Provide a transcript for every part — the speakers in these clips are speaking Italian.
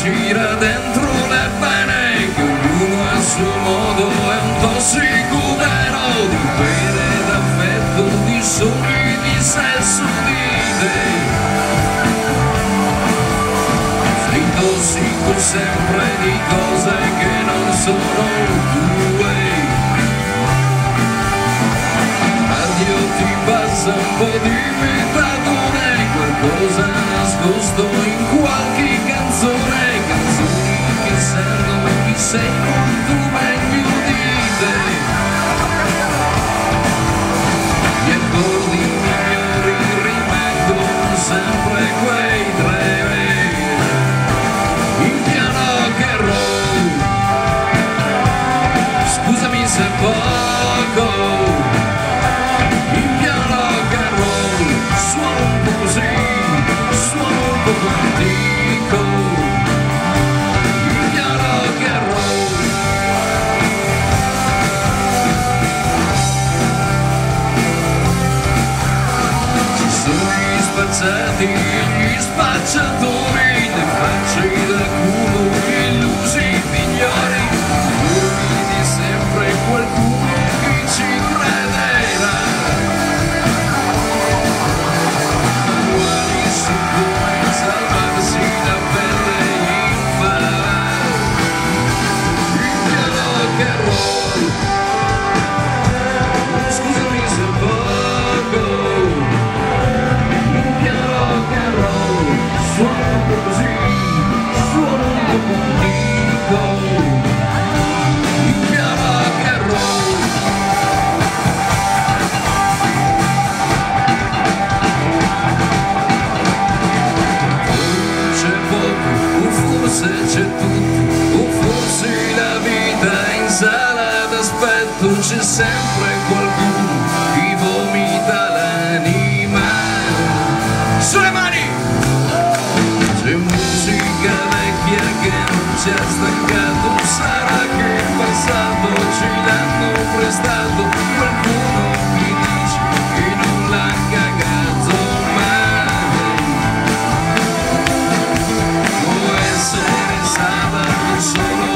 gira dentro le vene, che ognuno a suo modo è un tossico vero, dipende d'affetto, di sogni, di sesso, di idee. Sei tossico sempre di cose che non sono tue. Addio, ti passa un po' di metadone, qualcosa nascosto in qualche canzone, canzoni che sanno chi sei molto meglio di te. Gli accordi migliori rimangono sempre quei tre, in piano che roll. Scusami se poco, in piano che roll, suono un po' così, suono un po' antico, in piano che roll. Ci sono gli spazzati, gli spacciatori, le facce da culo, illusi migliori, di sempre qualcuno che ci crederà. Quali si come salvarsi da pelle infame, in piano che roll. Scusami se poco, in piano che roll, suono un po' così, suono un po' antico, in piano che roll. C'è poco, o forse c'è tutto, o forse la vita in sala d'aspetto, c'è sempre qualcuno che vomita l'anima. Sulle mani! C'è musica vecchia che non ci ha stancato, sarà che in passato ce l'hanno prestato, qualcuno che dice che non l'ha cagato mai. Può essere sabato solo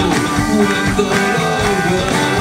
quando lo vuoi.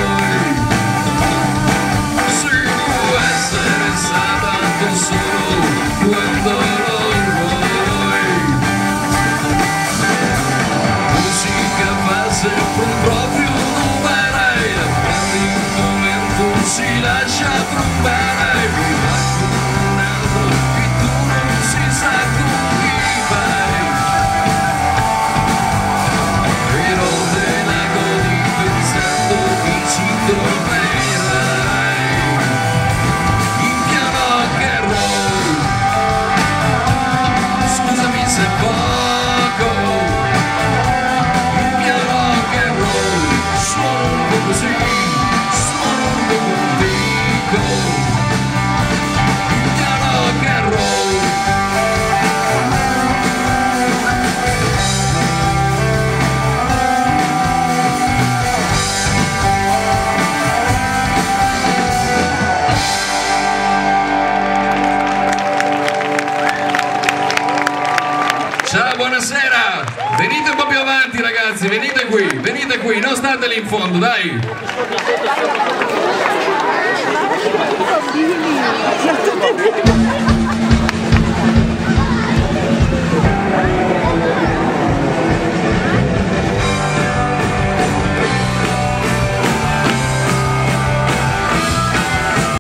Ciao, buonasera. Venite un po' più avanti, ragazzi, venite qui, non state lì in fondo, dai.